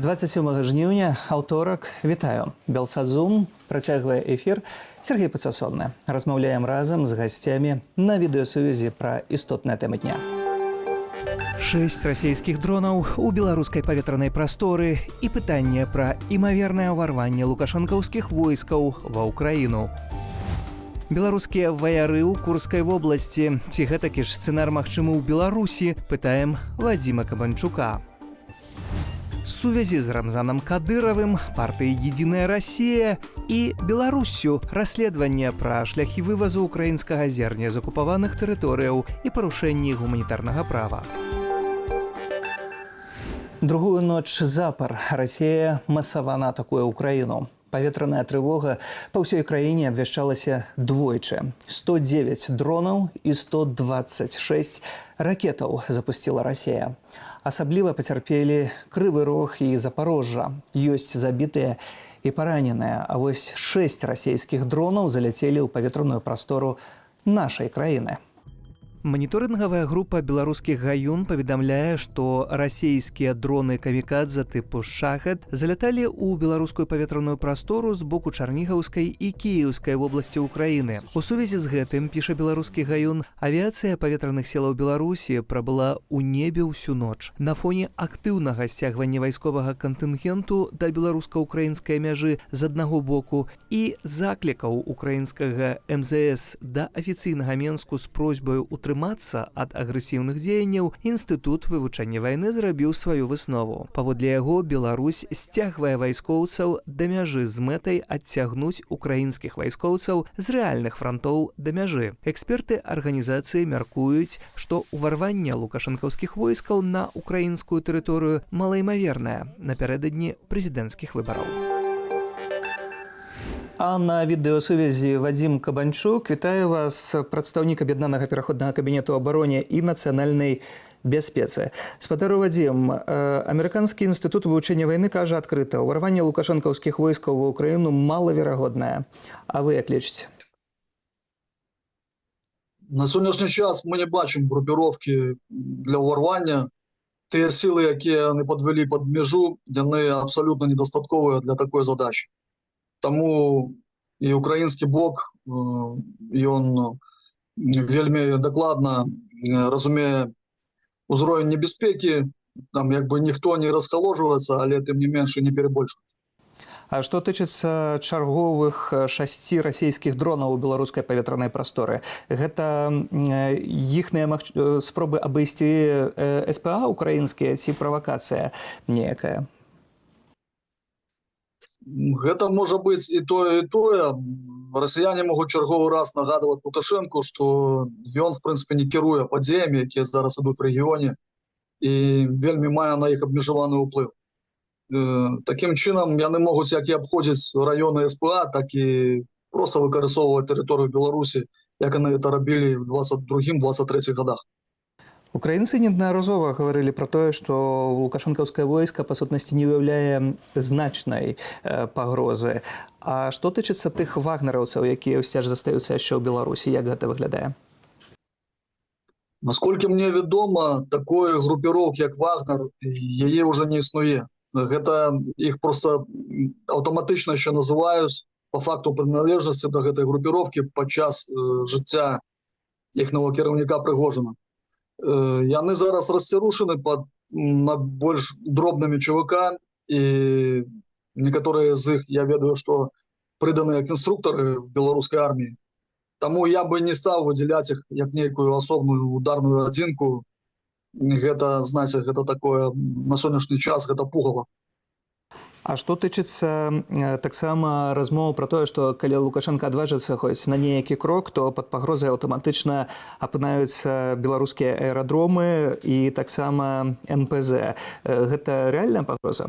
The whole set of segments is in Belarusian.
27 жніўня, аўторак. Вітаю. Белсадзум працягвае эфір. Сергей Пацасонны. Размаўляем разам з гасцямі на відэасувязі пра істотныя тэмы дня. 6 расійскіх дронаў у беларускай паветранай прасторы і пытанне пра імавернае ўварванне лукашэнкаўскіх войскаў ва ўкраіну. Беларускія ваяры ў Курскай вобласці. Ці гэтакі ж сцэнар магчымы ў Беларусі? Пытаем Вадзіма Кабанчука. Сувязі з Рамзанам Кадыравым, партыяй «Единая Россия» і Беларуссю, расследаванне пра шляхі вывазу украінскага зерня з акупаваных тэрыторыяў і парушэнні гуманітарнага права. Другую ноч запар Расія масавана атакуе Украіну. Паветраная трывога па ўсёй краіне абвяшчалася двойчы. 109 дронаў і 126 ракетаў запусціла Расія. Асабліва пацярпелі Крывы Рог і Запарожжа. Ёсць забітыя і параненыя, а вось 6 расійскіх дронаў заляцелі ў паветраную прастору нашай краіны. Маніторынгавая група беларускіх гаюн паведамляе, што расійскія дроны камікадзе тыпу «Шахед» заляталі ў беларускую паветраную прастору з боку Чарнігаўскай і Кіеўскай вобласці ўкраіны. У сувязі з гэтым, піша беларускі гаюн, авіяцыя паветраных сілаў Беларусі прабыла ў небе ўсю ноч. На фоне актыўнага сцягвання вайсковага кантынгенту да беларуска-украінскай мяжы з аднаго боку і заклікаў украінскага МЗС да афіцыйнага Менску з просьбаю утрымацца ад агрэсіўных дзеянняў, Інстытут вывучэння вайны зрабіў сваю выснову. Паводле яго, Беларусь сцягвае вайскоўцаў да мяжы з мэтай адцягнуць украінскіх вайскоўцаў з рэальных франтоў да мяжы. Эксперты арганізацыі мяркуюць, што ўварванне лукашэнкаўскіх войскаў на украінскую тэрыторыю малаімавернае напярэдадні прэзідэнцкіх выбараў. А на відэасувязі Вадзім Кабанчук. Вітаю вас, прадстаўнік аб'яднанага пераходнага кабінету абароне і нацыянальнай бяспецы. Спадару Вадзім, Амерыканскі інстытут вывучэння вайны кажа адкрыта, ўварванне лукашэнкаўскіх войскаў ва ўкраіну малаверагоднае. А вы як лічыце? На сённяшні час мы не бачым групіровкі для ўварвання. Тыя сілы, якія яны падвялі пад мяжу, яны абсалютна недастатковыя для такой задачы. Таму і украінскі бок, ён вельмі дакладна разумее ўзровень небяспекі, там як бы ніхто не раскаложваецца, але тым не менш і не перабольшваць. А што тычыцца чарговых 6 расійскіх дронаў у беларускай паветранай прасторы, гэта іхныя спробы абысці СПА украінскія ці правакацыя некая? Гэта можа быць і тое, і тое. Расіяне могуць чарговы раз нагадваць Лукашэнку, што ён, в прынцыпе, не кіруе падзеямі, якія зараз ідуць в рэгіёне, і вельмі мае на іх абмежаваны ўплыў. Такім чынам, яны могуць як і абходзіць раёны СПА, так і проста выкарыстоўваць тэрыторыю Беларусі, як яны гэта рабілі в 22-23 годах. Украінцы неаднаразова гаварылі пра тое, што лукашэнкаўскае войска па сутнасці не ўяўляе значнай пагрозы. А што тычыцца тых вагнераўцаў, якія ўсё ж застаюцца яшчэ ў Беларусі, як гэта выглядае? Насколькі мне вядома, такой групіроўкі, як Вагнер, яе ўжо не існуе. Гэта іх проста аўтаматычна ще называюць па факту прыналежнасці да гэтай групіроўкі падчас жыцця іхнага кіраўніка Прыгожина. Яны зараз расцярушаны на больш дробнымі ЧВК, і некаторыя з іх, я ведаю, што прыданыя як інструктары в беларускай арміі. Таму я бы не стаў выдзяляць іх як нейкую асобную ударную адзінку. Гэта, знаете, гэта такое, на сённяшні час гэта пугала. А што тычыцца таксама размовы пра тое, што калі Лукашенко адважыцца хоць на нейкі крок, то пад пагрозай аўтаматычна апынаюцца беларускія аэрадромы і таксама НПЗ. Гэта рэальная пагроза?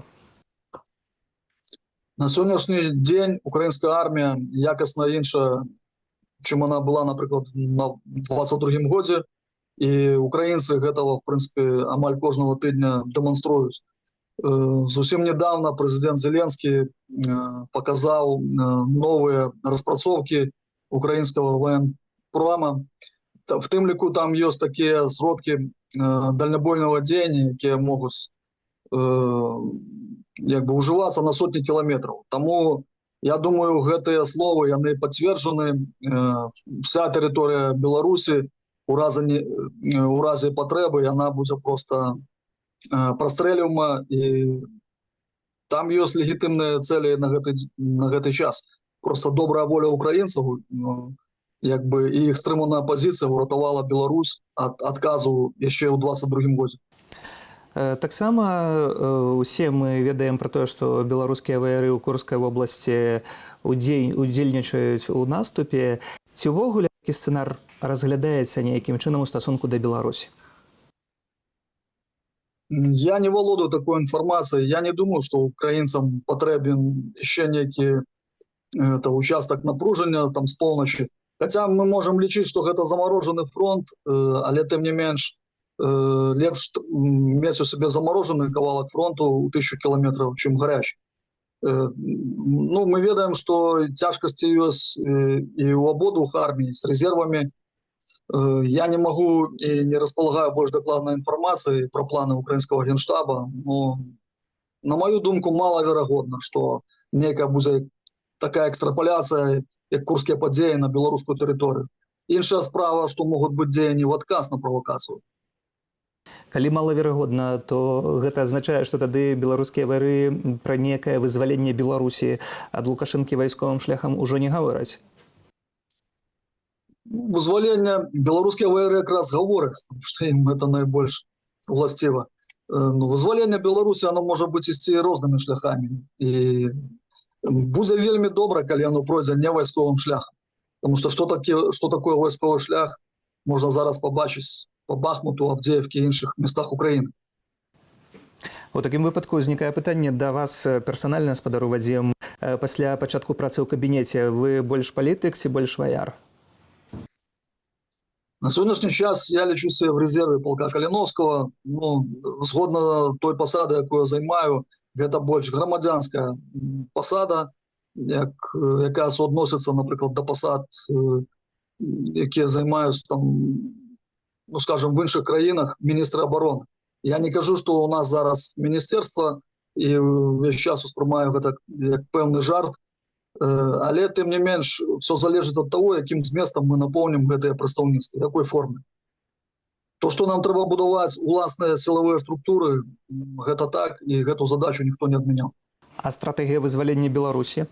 На сённяшні дзень украінская армія якасна іншая, чым она была, напрыклад, на 22-м годзе, і украінцы гэтага, в прынцыпе, амаль кожнага тыдня дэманструюць. Зусім недавно президент Зеленский показал новые распрацоўкі украинского военпрома. В тым ліку там есть такие сродки дальнобойного дзеяння, якія могуць як бы уживацца на сотні кіламетраў. Таму я думаю, гэтыя словы яны пацверджаны. Вся тэрыторыя Беларусі у разе патрэбы яна будзе проста прастрэлюма, і там ёсць легітымныя цэлі на гэты час. Просто добрая воля украінцаў, як бы, і іх стрыманая пазіцыя ўратавала Беларусь ад адказу яшчэ ў 22-м годзе. Таксама усе мы ведаем пра тое, што беларускія ваяры ў Курскай вобласці удзельнічаюць у наступе. Ці ўвогуле такі сцэнар разглядаецца нейкім чынам у стасунку да Беларусі? Я не валодаю такой інфармацыяй. Я не думаю, што украінцам патрэбен яшчэ нейкі участак напружання там з поўначы. Хаця мы можам лічыць, што гэта замарожаны фронт, але тым не менш лепш мець у сабе замарожаны кавалак фронту ў 1000 кіламетраў, чым гарячы. Ну, мы ведаем, што цяжкасці ёсць і ў абодвух армій з рэзервамі. Я не магу і не распалагаю больш дакладнай інфармацыі пра планы украінскага генштаба, но на маю думку малаверагодна, што нейкая будзе такая экстрапаляцыя, як курскія падзеі на беларускую тэрыторыю. Іншая справа, што могуць быць дзеянні ў адказ на правакацыю. Калі малаверагодна, то гэта азначае, што тады беларускія ваяры пра некае вызваленне Беларусі ад Лукашэнкі вайсковым шляхам ужо не гавораць. Вызвалення беларускія ваяры якраз гавораць, што ім гэта найбольш уласціва. Вызвалення Беларусі оно можа быць ісці рознымі шляхамі. І будзе вельмі добра, калі оно пройдзе не вайсковым шляхам. Таму што такое вайсковы шлях можна зараз пабачыць по Бахмуту, Авдеевке і іншых местах Украіны. У такім выпадку ўзнікае пытанне да вас персанальна, спадару Вадзім. Пасля пачатку працы ў кабінеце вы больш палітык ці больш ваяр? На сённяшні час я лічуся в рэзерве полка Каліновскага. Згодна той пасады, якую я займаю, гэта больш грамадзянская пасада, якая суадносіцца, напрыклад, да пасад, якія займаюць там, скажем, в іншых краінах міністры абароны. Я не кажу, што у нас зараз міністэрства, і ўвесь час успрымаю гэта як пэўны жарт, але тым не менш все залежыць ад таго, якім зместам мы напоўнім гэтыя прадстаўніцтвы, якой формы. То, што нам трэба будаваць уласныя сілавыя структуры, гэта так, і гэту задачу ніхто не адмяняў. А стратэгія вызвалення Беларусі?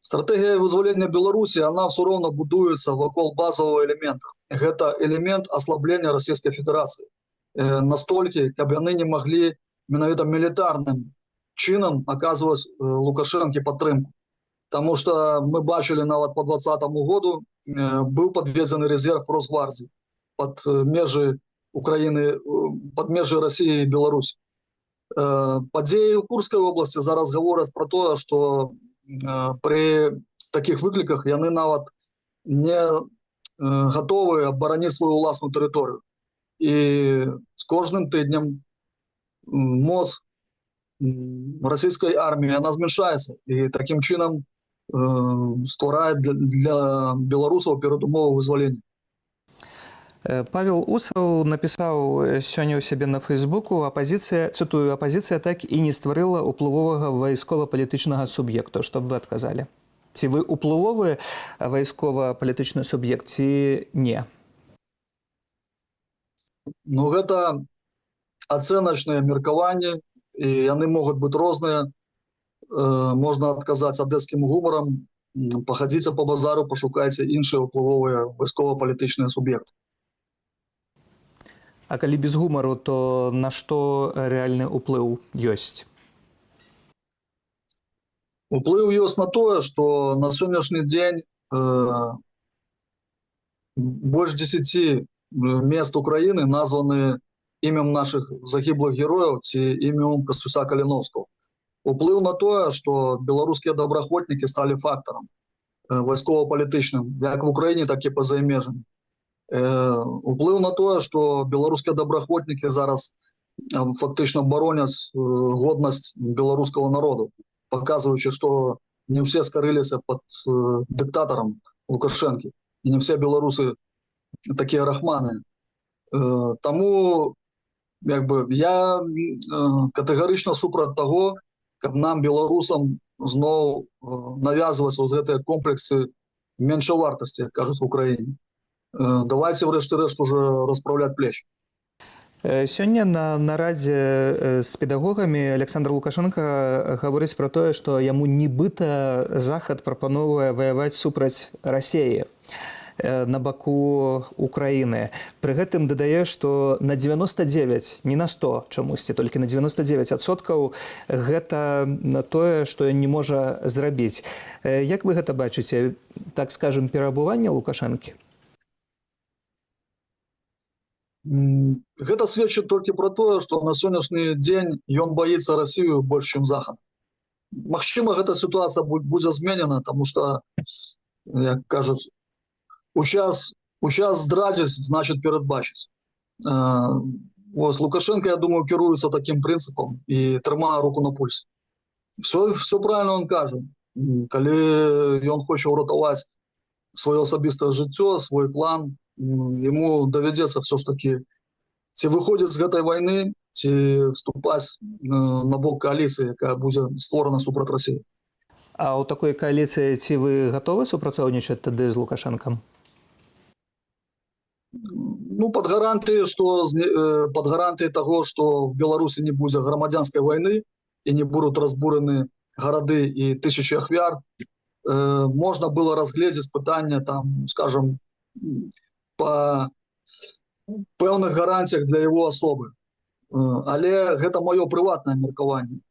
Стратегія вызвалення Беларусі, она все роўна будуецца вакол базового элемента. Гэта элемент аслаблення Расійскай Федэрацыі. Настолькі, каб яны не маглі менавіта мілітарным чынам аказваць Лукашэнкі падтрымку. Таму што мы бачылі нават по 2020 году быў падведзены рэзерв Росгвардіі пад межы Украіны, пад межы Расіі і Беларусі. Падзеі ў Курскай вобласці зараз гавораць пра тое, што при таких выкліках яны нават не готовы абараніць сваю ўласную тэрыторыю. І з кожным тыднем моц расійскай арміі она зменшаецца, і такім чынам стварае для беларусаў перадумову вызвалення. Павел Усаў напісаў сёння ў сябе на Фейсбуку: апазіцыя, цытую, апазіцыя так і не стварыла уплывовага вайскова-палітычнага суб'екту. Што б вы адказалі? Ці вы уплывовы вайскова-палітычны суб'ект, ці не? Гэта ацэначныя меркаванні, і яны могуць быць розныя. Можна адказаць адэскім гумарам: пахадзіце па базару, пашукайце іншыя уплывовыя вайскова-палітычныя суб'екты. А калі без гумару, то на што рэальны ўплыў ёсць? Уплыў ёсць на тое, што на сённяшні дзень больш 10 мест Украіны названы імем нашых загіблых герояў ці імем Кастуся Каліновскага. Уплыў на тое, што беларускія добраахвотнікі сталі фактарам вайскова-палітычным, як в Украіне, так і па-за межамі. Уплыў на тое, што беларускія добраахвотнікі зараз фактычна бароняць годнасць беларускага народу, паказваючы, што не ўсе скарыліся пад дыктатарам Лукашэнкі, і не ўсе беларусы такія рахманы. Таму Я катэгарычна супраць таго, каб нам, беларусам, зноў навязваць вось гэтыя комплексы меншавартасці, як кажуць в Украіне. Давайте, врэшце-рэшт, уже распраўляць плечі. Сёння на нарадзе з педагогамі Александр Лукашенко гаворыць пра тое, што яму нібыта Захад прапановвае ваяваць супраць Расіі на баку Украіны. Пры гэтым дадае, што на 99, не на 100 чамусьці, толькі на 99% гэта тое, што ён не можа зрабіць. Як вы гэта бачыце, так скажем, пераабуванне Лукашэнкі? Гэта сведчыць толькі пра тое, што на сённяшні дзень ён баіцца Расію больш, чым Захад. Магчыма, гэта сітуацыя будзе зменена, таму што, як кажуць, у час здрадзіць, значыць перадбачыць. Лукашенко, я думаю, кіруецца такім прынцыпам і трымае руку на пульсе. Все правильно он кажа. Калі ён хоча ўратаваць сваё асабістае жыццё, свой план, ему давядзецца все ж таки ці выходзіць з гэтай вайны, ці вступаць на бок коаліцыі, якая будзе створана супраць Расіі. А ў такой коаліцыі ці вы гатовы супрацоўнічаць тады з Лукашэнкам? Пад гарантыяй таго, што в Беларусі не будзе грамадзянскай вайны і не будуць разбураны гарады і тысячи ахвяр, можна было разгледзець пытанне, там, скажем, па пэўных гарантіях для яго асобы. Але гэта маё прыватнае меркаванне.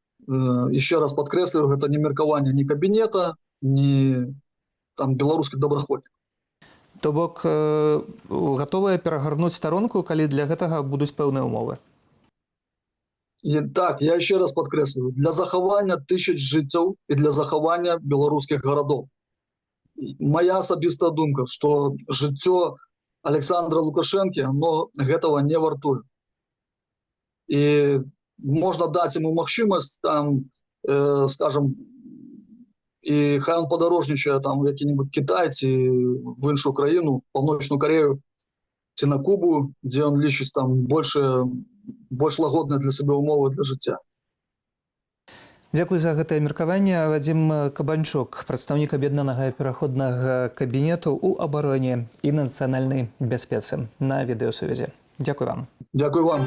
Яшчэ раз падкрэслюю, гэта не меркаванне ні кабінета, ні беларускіх добраахвотнікаў. То бок гатовыя перагарнуць старонку, калі для гэтага будуць пэўныя ўмовы? Так, я яшчэ раз падкрэслюю, для захавання тысяч жыццяў і для захавання беларускіх гарадоў. Моя асабістая думка, што жыццё Александра Лукашэнкі, оно гэтага не вартуе. І можна даць яму магчымасць, там, скажем, і хай он падарожнічае там у які-небудзь Кітай ці в іншую краіну, Паўночную Карею ці на Кубу, дзе ён лічыць там больш лагодныя для сябе ўмовы для жыцця. Дзякуй за гэтае меркаванне. Вадзім Кабанчук, прадстаўнік аб'яднанага пераходнага кабінету ў абароне і нацыянальнай бяспецы на відэасувязі. Дзякуй вам. Дзякуй вам.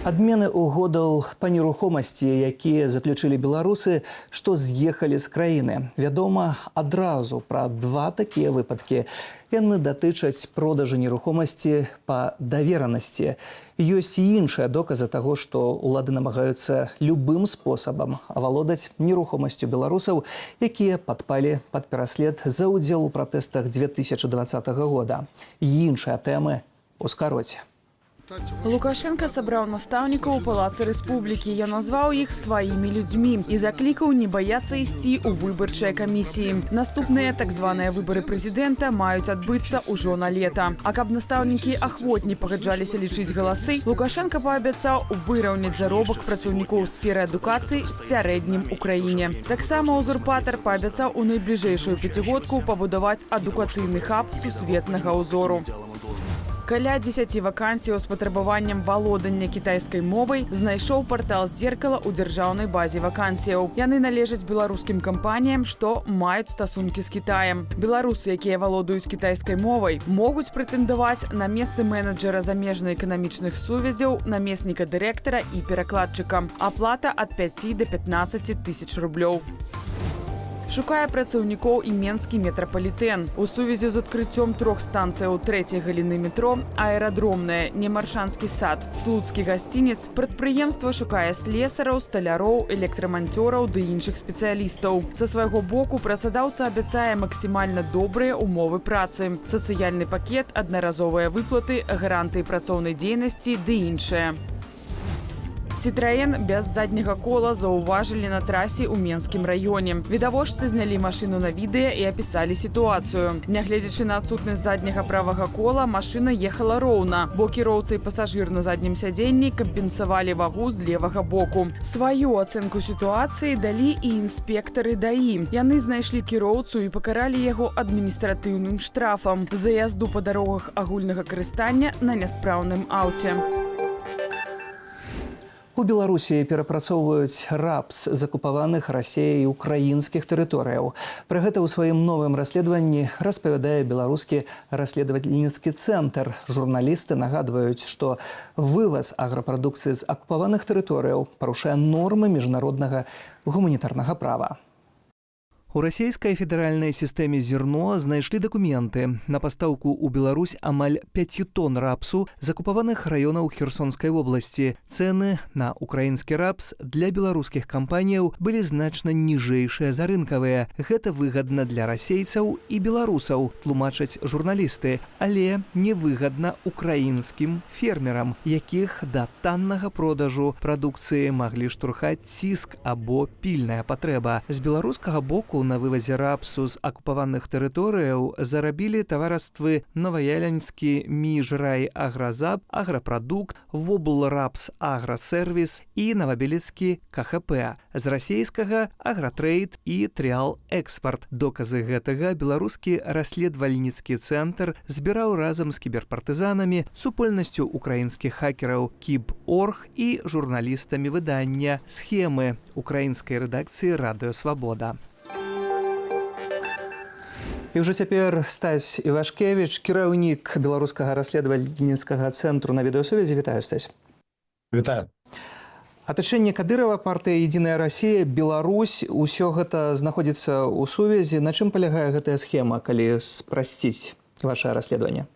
Адмены угодаў па нерухомасці, якія заключылі беларусы, што з'ехалі з краіны. Вядома адразу пра два такія выпадкі. Яны датычаць продажу нерухомасці па даверанасці. Ёсць і іншыя доказы таго, што ўлады намагаюцца любым спосабам авалодаць нерухомасцю беларусаў, якія падпалі пад пераслед за ўдзел у пратэстах 2020 года. І іншыя тэмы ў скароце. Лукашенко сабраў настаўнікаў у палацы рэспублікі. Я назваў іх сваімі людзьмі і заклікаў не баяцца ісці ў выбарчыя камісіі. Наступныя так званыя выбары прэзідэнта маюць адбыцца ўжо на лета. А каб настаўнікі ахвотней пагаджаліся лічыць галасы, Лукашенко паабяцаў выраўняць заробак працаўнікоў сферы адукацыі з сярэднім у краіне. Таксама узурпатар паабяцаў у найбліжэйшую пяцігодку пабудаваць адукацыйны хаб сусветнага ўзору. Каля 10 вакансіяў з патрабаваннем валодання кітайскай мовай знайшоў партал «Зеркала» ў дзяржаўнай базе вакансіяў. Яны належаць беларускім кампаніям, што маюць стасункі з Кітаем. Беларусы, якія валодаюць кітайскай мовай, могуць прэтэндаваць на месцы менеджера замежна-эканамічных сувязяў, намесніка дырэктара і перакладчыка. Аплата ад 5 до 15 тысяч рублёў. Шукае працаўнікоў і менскі метрапалітэн. У сувязі з адкрыццём 3 станцыяў 3-й галіны метро, аэрадромная, Немаршанскі сад, слуцкі гасцінец, прадпрыемства шукае слесараў, сталяроў, электраманцёраў ды іншых спецыялістаў. Са свайго боку працадаўца абяцае максімальна добрыя ўмовы працы, сацыяльны пакет, аднаразовыя выплаты, гарантыі працоўнай дзейнасці ды іншае. Citroen без задняга кола заўважылі на трасе ў Менскім раёне. Відавочцы знялі машыну на відэа і апісалі сітуацыю. Нягледзячы на адсутнасць задняга правага кола, машына ехала роўна, бо кіроўца і пасажыр на заднім сядзенні кампенсавалі вагу з левага боку. Сваю ацэнку сітуацыі далі і інспектары ДАІ. Яны знайшлі кіроўцу і пакаралі яго адміністратыўным штрафам за язду па дарогах агульнага карыстання на няспраўным аўце. У Беларусі перапрацоўваюць рапс з акупаваных Расіяй украінскіх тэрыторыяў. Пра гэта ў сваім новым расследаванні распавядае беларускі расследавальніцкі цэнтр. Журналісты нагадваюць, што вываз аграпрадукцыі з акупаваных тэрыторыяў парушае нормы міжнароднага гуманітарнага права. У расійскай федэральнай сістэме зерно знайшлі дакументы на пастаўку ў Беларусь амаль 5 тонн рапсу з акупаваных раёнаў Херсонскай вобласці. Цэны на украінскі рапс для беларускіх кампаніяў былі значна ніжэйшыя за рынкавыя. Гэта выгадна для расейцаў і беларусаў, тлумачаць журналісты, але невыгадна украінскім фермерам, якіх да таннага продажу прадукцыі маглі штурхаць ціск або пільная патрэба. З беларускага боку на вывазе рапсу з акупаваных тэрыторыяў зарабілі таварыствы Новаялянскі міжрай агразаб, аграпрадукт, воблрапс аграсервіс і Новабелецкі КХП. З расійскага агратрейд і трыал экспарт. Доказы гэтага беларускі расследавальніцкі цэнтр збіраў разам з кіберпартызанамі, супольнасцю украінскіх хакераў Кіб.Орг і журналістамі выдання «Схемы» украінскай рэдакцыі «Радыё Свабода». І ўжо цяпер Стась Івашкевіч, кіраўнік беларускага расследавальніцкага цэнтру на відэасувязі. Вітаю, Стась. Вітаю. Атачэнне Кадырава, партыя «Единая Россия», Беларусь, усё гэта знаходзіцца ў сувязі. На чым палягае гэтая схема, калі спрасціць ваше расследаванне?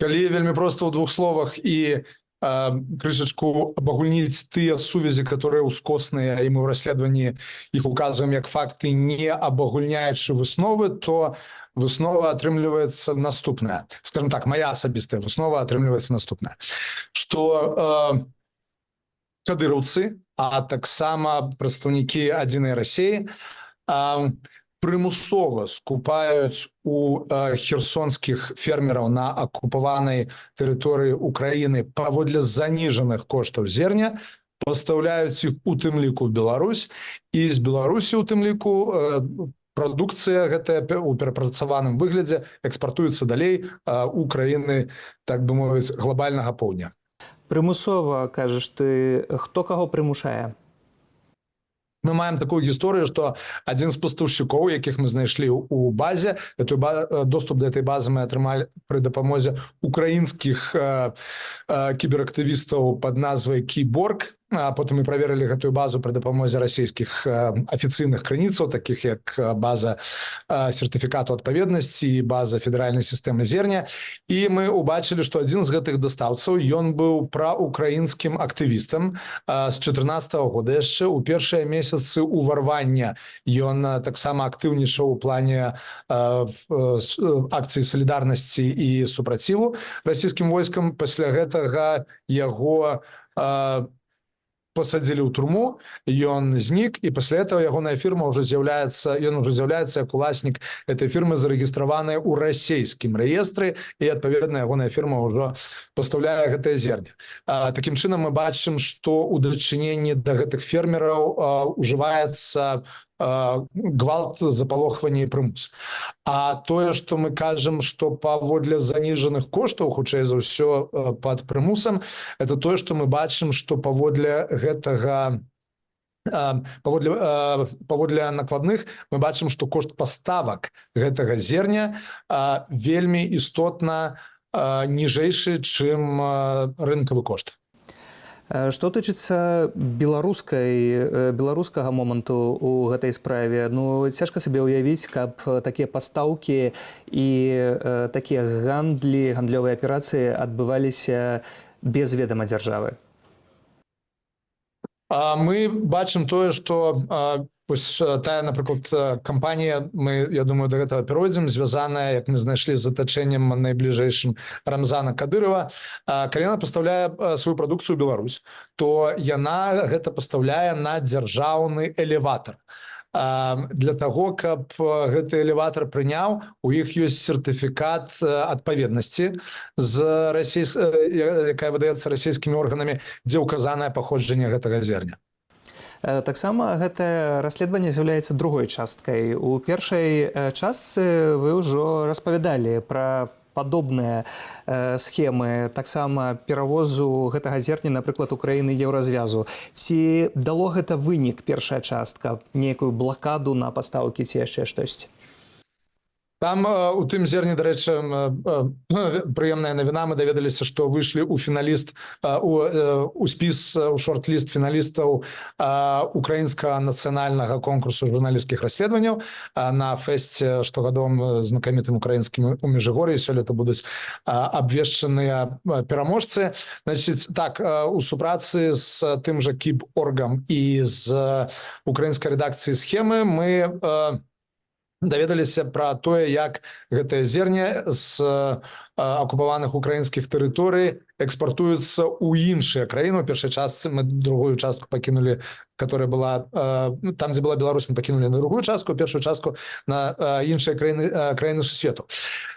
Калі вельмі проста ў двух словах і крышачку абагульніць тыя сувязі, которые ускосныя, і мы ў расследаванні іх указваем як факты, не абагульняючы высновы, то выснова атрымліваецца наступная. Скажем так, моя асабістая выснова атрымліваецца наступная. Што кадыраўцы, а таксама прадстаўнікі «Адзінай Расіі» прымусова скупаюць у херсонскіх фермераў на акупаванай тэрыторыі Украіны паводле заніжаных коштаў зерня, пастаўляюць іх у тым ліку в Беларусь, і з Беларусі у тым ліку прадукцыя гэтая у перапрацаваным выглядзе экспартуецца далей у краіны, так бы мовіць, глобальнага поўдня. Прымусова, кажаш ты, хто каго прымушае? Мы маем такую гісторыю, што адзін з пастаўшчыкоў, якіх мы знайшлі ў базе, доступ да этой базы мы атрымалі пры дапамозе украінскіх кіберактывістаў пад назвай Кіборг, а потым мы праверылі гэтую базу пры дапамозе расійскіх афіцыйных крыніцаў, такіх як база сертыфікату адпаведнасці і база федэральнай сістэмы зерня, і мы убачылі, што адзін з гэтых дастаўцаў, ён быў праўкраінскім актывістам з 14-го года яшчэ. У першыя месяцы ўварвання ён таксама актыўнічаў у плане акцыі салідарнасці і супраціву расійскім войскам. Пасля гэтага яго посадзілі ў турму, ён знік, і пасля этого ягоная фірма ўжо з'яўляецца, ён ўжо з'яўляецца як уласнік этой фірмы, зарэгістраваная ў расійскім рэестры, і адпаведна ягоная фірма ўжо пастаўляе гэтае зерне. Такім чынам мы бачым, што ў дачыненні да гэтых фермераў ужываецца гвалт, запалохванне і прымус. А тое, што мы кажам, што паводле заніжаных коштаў, хутчэй за ўсё пад прымусам, это тое, што мы бачым, што паводле гэтага, паводле накладных, мы бачым, што кошт паставак гэтага зерня вельмі істотна ніжэйшы, чым рынкавы кошт. Што тычыцца беларускага моманту ў гэтай справе, цяжка сабе ўявіць, каб такія пастаўкі і такія гандлёвыя аперацыі адбываліся без ведама дзяржавы. Мы бачым тое, што Вось тая, напрыклад, кампанія, я думаю, до гэтага перайдзем, звязаная, як мы знайшлі, з затачэннем найбліжэйшым Рамзана Кадырова. Калі яна пастаўляе сваю прадукцыю ў Беларусь, то яна гэта пастаўляе на дзяржаўны элеватар. Для таго, каб гэты элеватар прыняў, у іх ёсць сертыфікат адпаведнасці, якая выдаецца расійскімі органамі, дзе ўказанае паходжанне гэтага зерня. Таксама гэтае расследаванне з'яўляецца другой часткай. У першай частцы вы ўжо распавядалі пра падобныя схемы, таксама перавозу гэтага зерня, напрыклад, у краіны Еўразвязу. Ці дало гэта вынік, першая частка, нейкую блакаду на пастаўкі ці яшчэ штосьці? Там у тым зерні, дарэчы, прыемная навіна, мы даведаліся, што выйшлі ў фіналіст, у спіс, у шорт-ліст фіналістаў украінскага нацыянальнага конкурсу журналісцкіх расследаванняў на фэсце штогадовым знакамітым украінскім у Межыгор'і. Сёлета будуць абвешчаныя пераможцы. Значыць, так, у супрацы з тым жа КІБ.Оргам і з украінскай рэдакцыі схемы мы даведаліся пра тое, як гэтае зерне з акупаваных украінскіх тэрыторый экспартуецца ў іншыя краіны. У першай частцы мы другую частку пакінулі, которая была там, дзе была Беларусь, мы пакінулі на другую частку, першую частку на іншыя краіны сусвету.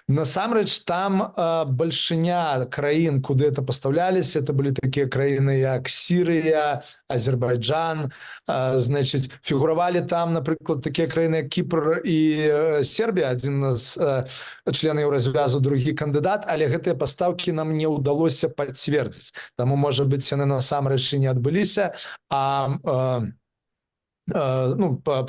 Насамрэч, там бальшыня краін, куды это пастаўляліся, это былі такія краіны, як Сірыя, Азербайджан. Значыць, фігуравалі там, напрыклад, такія краіны, як Кіпр і Сербія, адзін з членаў Еўразвязу, другі кандыдат, але гэтыя пастаўкі нам не ўдалося пацвердзіць. Таму, можа быць, яны насамрэч і не адбыліся, па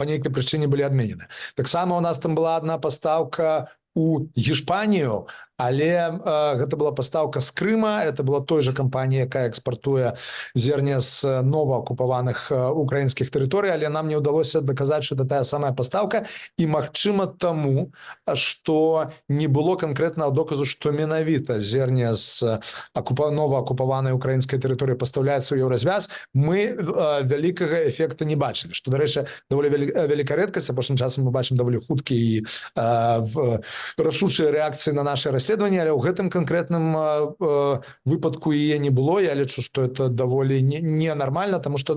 нейкай прычыне былі адменены. Таксама у нас там была адна пастаўка у Гішпанію, але гэта была пастаўка з Крыма, это была той жа кампанія, якая экспартуе зерне з новаакупаваных украінскіх тэрыторый, але нам не ўдалося даказаць, што это тая самая пастаўка, і магчыма таму, што не было канкрэтнага доказу, што менавіта зерне з новаакупаванай украінскай тэрыторыі пастаўляецца ў Еўразвяз, мы вялікага эфекта не бачылі, што, дарэчы, даволі вялікая рэдкасць. Апошнім часам мы бачым даволі хуткі і рашучыя рэакцыі на нашы расследаванні, але ў гэтым канкрэтным выпадку яе не было. Я лічу, што это даволі ненармальна, таму што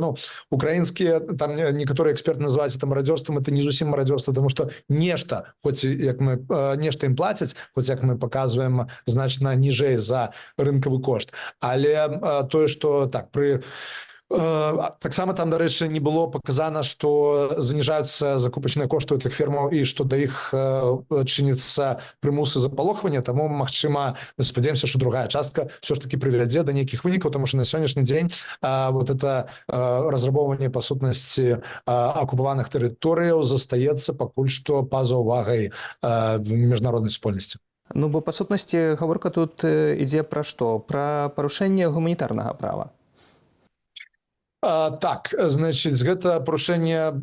украінскія, там некаторыя эксперты называюць это марадзёрствам, это не зусім марадзёрства, таму што нешта, хоць як мы нешта ім плацяць, хоць як мы паказваем значна ніжэй за рынкавы кошт, але тое, што так, таксама там, дарэчы, не было паказана, што заніжаюцца закупачныя кошты гэтых фермаў і што да іх чыніцца прымусы запалохвання. Таму, магчыма, мы спадзяемся, што другая частка все ж таки прывядзе да нейкіх вынікаў, таму што на сённяшні дзень вот это разрабоўванне па сутнасці акупаваных тэрыторыяў застаецца пакуль што па-за ўвагай міжнароднай супольнасці. Бо па сутнасці гаворка тут ідзе пра што? Пра парушэнне гуманітарнага права. Так, значыць, гэта парушэнне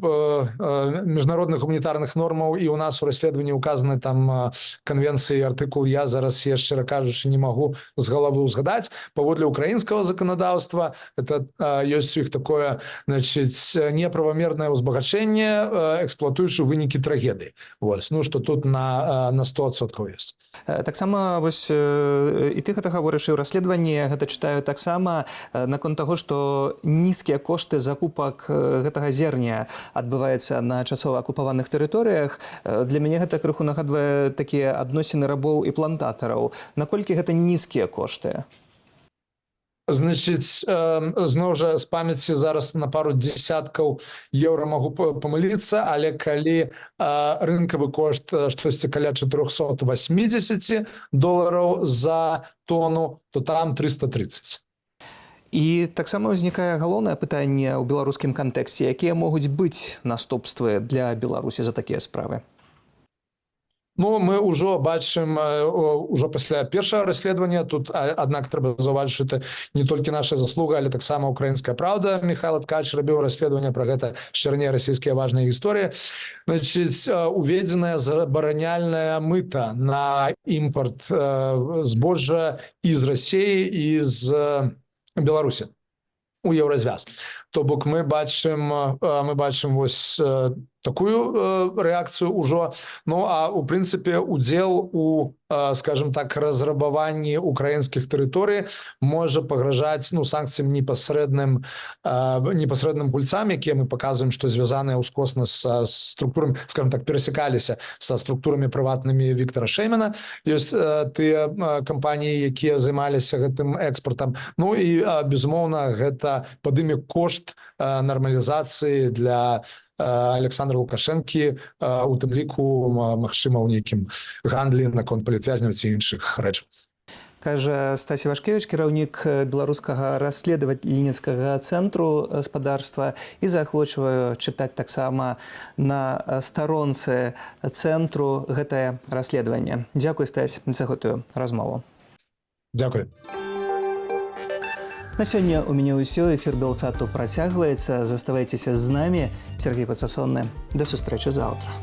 міжнародных гуманітарных нормаў, і ў нас у расследаванні указаны там канвенцыі, артыкул, я зараз, шчыра кажучы, не магу з галавы ўзгадаць. Паводле украінскага заканадаўства это ёсць у іх такое, значыць, неправамернае ўзбагачэнне, эксплуатуючы вынікі трагедыі. Вось, што тут на 100% ёсць. Таксама вось і ты гэта гаворыш, і ў расследаванні гэта чытаю таксама наконт таго, што нізкія кошты закупак гэтага зерня адбываецца на часова акупаваных тэрыторыях. Для мяне гэта крыху нагадвае такія адносіны рабоў і плантатараў. Наколькі гэта нізкія кошты? Значыць, зноў жа, з памяці зараз на пару дзесяткаў еўра магу памыліцца, але калі рынкавы кошт штосьці каля $480 за тону, то там 330. І таксама ўзнікае галоўнае пытанне ў беларускім кантэксце. Якія могуць быць наступствы для Беларусі за такія справы? Мы ўжо бачым, ўжо пасля першага расследавання, тут, аднак, трэба заўважыць, што это не толькі наша заслуга, але таксама «Украінская правда». Михайло Ткач рабіў расследаванне пра гэта з чарне расійскія важныя гісторыі. Значыць, уведзеная забараняльная мыта на імпорт збожжа і з Расіі, і з Беларусі у Еўразвяз. То бок мы бачым вось такую рэакцыю ўжо. Ну а у прынцыпе удзел у, скажем так, разрабаванні украінскіх тэрыторый можа пагражаць санкцыям непасрэдным гульцам, якія мы паказваем, што звязаныя ўскосна са структурамі, скажем так, перасякаліся са структурамі прыватнымі Віктора Шэймана. Ёсць тыя кампаніі, якія займаліся гэтым экспартам. Ну і безумоўна, гэта падыме кошт нармалізацыі для Александра Лукашэнкі, у тым ліку, магчыма, ў нейкім гандлі наконт палітвязняў ці іншых рэчаў. Кажа Стась Івашкевіч, кіраўнік беларускага расследавальніцкага цэнтру гаспадарства, і заахвочваю чытаць таксама на старонцы цэнтру гэтае расследаванне. Дзякуй, Стась, за гэтую размову. Дзякуй. На сёння у мяне ўсё. Эфір Белсату працягваецца. Заставайцеся з намі. Сергей Пацасонны. Да сустрэчы заўтра.